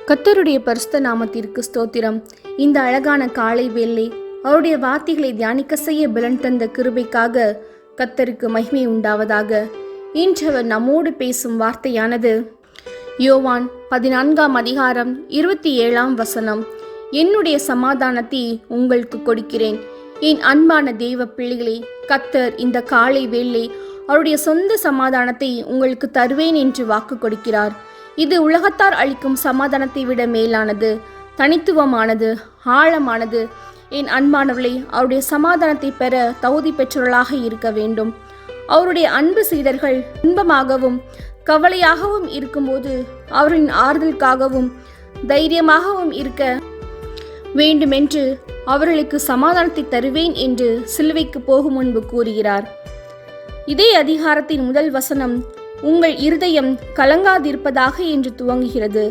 கர்த்தருடைய பரிசுத்த நாமத்திற்கு ஸ்தோத்திரம். இந்த அழகான காலை வேளை அவருடைய வார்த்தைகளை தியானிக்க செய்ய பலன் தந்த கிருபைக்காக கர்த்தருக்கு மகிமை உண்டாவதாக. இன்று அவர் நம்மோடு பேசும் வார்த்தையானது யோவான் 14:27. என்னுடைய சமாதானத்தை உங்களுக்கு கொடுக்கிறேன். என் அன்பான தெய்வ பிள்ளைகளே, கர்த்தர் இந்த காலை வேளை அவருடைய சொந்த சமாதானத்தை உங்களுக்கு தருவேன் என்று வாக்கு கொடுக்கிறார். இது உலகத்தார் அளிக்கும் சமாதானத்தை விட மேலானது, தனித்துவமானது, ஆழமானது. என் அன்பானவர்களே, அவருடைய சமாதானத்தை பெற தகுதி பெற்றவர்களாக இருக்க வேண்டும். அவருடைய அன்பு சீடர்கள் இன்பமாகவும் கவலையாகவும் இருக்கும்போது அவர்களின் ஆறுதலுக்காகவும் தைரியமாகவும் இருக்க வேண்டுமென்று அவர்களுக்கு சமாதானத்தை தருவேன் என்று சிலுவைக்கு போகும் முன்பு கூறுகிறார். இதே அதிகாரத்தின் முதல் வசனம் உங்கள் இருதயம் கலங்காதிருப்பதாக என்று துவங்குகிறது.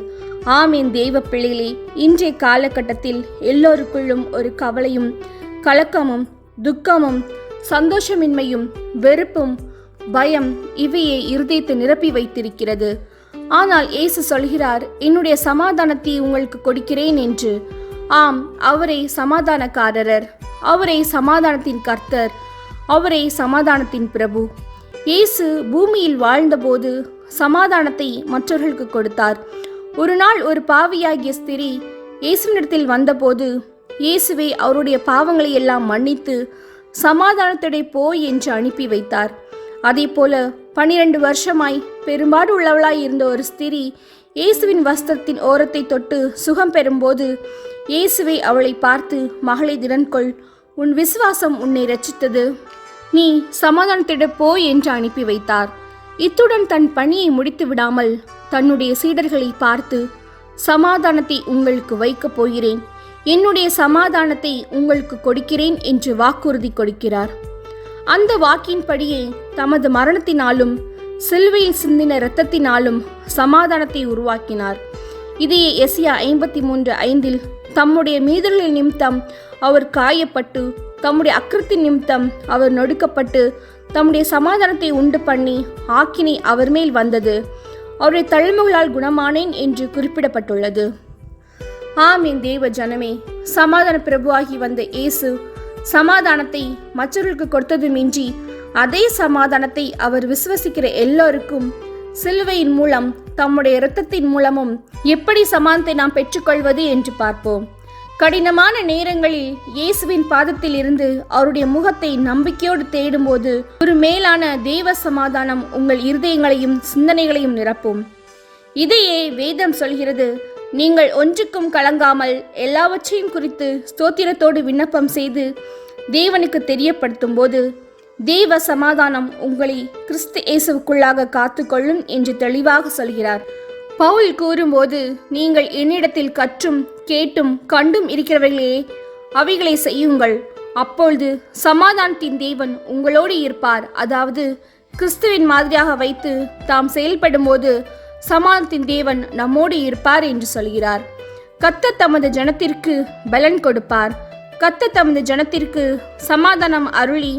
ஆமீன். தெய்வ பிள்ளைகளே, இன்றைய காலகட்டத்தில் எல்லோருக்குள்ளும் ஒரு கவலையும் கலக்கமும் துக்கமும் சந்தோஷமின்மையும் வெறுப்பும் பயம் இவையே இருதயத்தை நிரப்பி வைத்திருக்கிறது. ஆனால் இயேசு சொல்கிறார், என்னுடைய சமாதானத்தை உங்களுக்கு கொடுக்கிறேன் என்று. ஆம், அவரே சமாதானக்காரர், அவரே சமாதானத்தின் கர்த்தர், அவரே சமாதானத்தின் பிரபு. இயேசு பூமியில் வாழ்ந்தபோது சமாதானத்தை மற்றவர்களுக்கு கொடுத்தார். ஒரு நாள் ஒரு பாவியாகிய ஸ்திரீ இயேசுவினிடத்தில் வந்தபோது இயேசுவை அவருடைய பாவங்களை எல்லாம் மன்னித்து சமாதானத்துடைய போய் என்று அனுப்பி வைத்தார். அதே போல 12 வருஷமாய் பெரும்பாடு உள்ளவளாய் இருந்த ஒரு ஸ்திரீ இயேசுவின் வஸ்திரத்தின் ஓரத்தை தொட்டு சுகம் பெறும்போது இயேசுவை அவளை பார்த்து, மகளை திடன்கொள், உன் விசுவாசம் உன்னை இரட்சித்தது, நீ சமாதானத்திட போய் என்று அனுப்பி வைத்தார். இத்துடன் தன் பணியை முடித்து விடாமல் தன்னுடைய சீடர்களை பார்த்து, சமாதானத்தை உங்களுக்கு வைக்கப் போகிறேன், என்னுடைய சமாதானத்தை உங்களுக்கு கொடுக்கிறேன் என்று வாக்குறுதி கொடுக்கிறார். அந்த வாக்கின்படியே தமது மரணத்தினாலும் சிலுவையில் சிந்தின இரத்தத்தினாலும் சமாதானத்தை உருவாக்கினார். இதையே எசையா 53:5 தம்முடைய மீறுதலின் நிமித்தம் அவர் காயப்பட்டு, தம்முடைய அக்கிரத்தின் நிமித்தம் அவர் நொடுக்கப்பட்டு, தம்முடைய சமாதானத்தை உண்டு பண்ணி ஆக்கினை அவர் மேல் வந்தது, அவருடைய தழும்புகளால் குணமானேன் என்று குறிப்பிடப்பட்டுள்ளது. ஆமீன். தேவ ஜனமே, சமாதான பிரபுவாகி வந்த இயேசு சமாதானத்தை மற்றவர்களுக்கு கொடுத்ததுமின்றி அதே சமாதானத்தை அவர் விசுவசிக்கிற எல்லோருக்கும் சிலுவையின் மூலம் தம்முடைய இரத்தத்தின் மூலமும் எப்படி சமாதானத்தை நாம் பெற்றுக்கொள்வது என்று பார்ப்போம். கடினமான நேரங்களில் இயேசுவின் பாதத்தில் இருந்து அவருடைய முகத்தை நம்பிக்கையோடு தேடும்போது ஒரு மேலான தேவ சமாதானம் உங்கள் இருதயங்களையும் சிந்தனைகளையும் நிரப்பும். இதையே வேதம் சொல்கிறது, நீங்கள் ஒன்றுக்கும் கலங்காமல் எல்லாவற்றையும் குறித்து ஸ்தோத்திரத்தோடு விண்ணப்பம் செய்து தேவனுக்கு தெரியப்படுத்தும் போது தேவ சமாதானம் உங்களை கிறிஸ்து இயேசுவுக்குள்ளாக காத்துக்கொள்ளும் என்று தெளிவாக சொல்கிறார். பவுல் கூறும்போது, நீங்கள் என்னிடத்தில் கற்றும் கேட்டும் கண்டும் இருக்கிறவர்களே அவைகளை செய்யுங்கள், அப்பொழுது சமாதானத்தின் தேவன் உங்களோடு இருப்பார். அதாவது கிறிஸ்துவின் மாதிரியாக வைத்து தாம் செயல்படும் போது சமாதானத்தின் தேவன் நம்மோடு இருப்பார் என்று சொல்கிறார். கர்த்தர் தமது ஜனத்திற்கு பலன் கொடுப்பார். கர்த்தர் தமது ஜனத்திற்கு சமாதானம் அருளி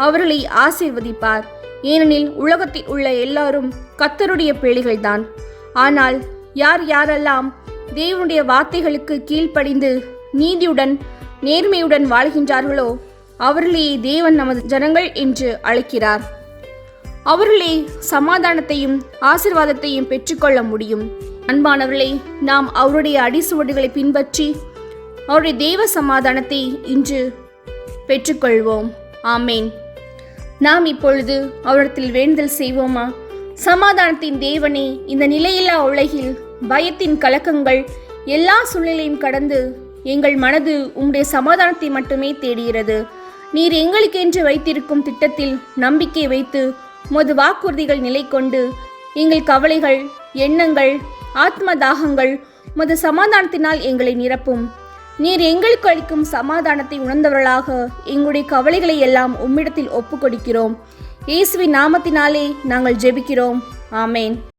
அவர்களை ஆசீர்வதிப்பார். ஏனெனில் உலகத்தில் உள்ள எல்லாரும் கர்த்தருடைய பிள்ளைகள்தான். ஆனால் யார் யாரெல்லாம் தேவனுடைய வார்த்தைகளுக்கு கீழ்ப்படிந்து நீதியுடன் நேர்மையுடன் வாழ்கின்றார்களோ அவர்களையே தேவன் நமது ஜனங்கள் என்று அழைக்கிறார். அவர்களே சமாதானத்தையும் ஆசீர்வாதத்தையும் பெற்றுக்கொள்ள முடியும். அன்பானவர்களே, நாம் அவருடைய அடிசுவடுகளை பின்பற்றி அவருடைய தேவ சமாதானத்தை இன்று பெற்றுக்கொள்வோம். ஆமேன். நாம் இப்பொழுது அவரிடத்தில் வேண்டுதல் செய்வோமா? சமாதானத்தின் தேவனே, இந்த நிலையில்லா உலகில் பயத்தின் கலக்கங்கள் எல்லா சூழ்நிலையும் கடந்து எங்கள் மனது உம்முடைய சமாதானத்தை மட்டுமே தேடுகிறது. நீர் எங்களுக்கென்று வைத்திருக்கும் திட்டத்தில் நம்பிக்கை வைத்து உமது வாக்குறுதிகள் நிலை கொண்டு எங்கள் கவலைகள், எண்ணங்கள், ஆத்ம தாகங்கள் உமது சமாதானத்தினால் எங்களை நிரப்பும். நீர் எங்களுக்கு அளிக்கும் சமாதானத்தை உணர்ந்தவர்களாக எங்களுடைய கவலைகளை எல்லாம் உம்மிடத்தில் ஒப்பு கொடுக்கிறோம். இயேசுவின் நாமத்தினாலே நாங்கள் ஜெபிக்கிறோம். ஆமேன்.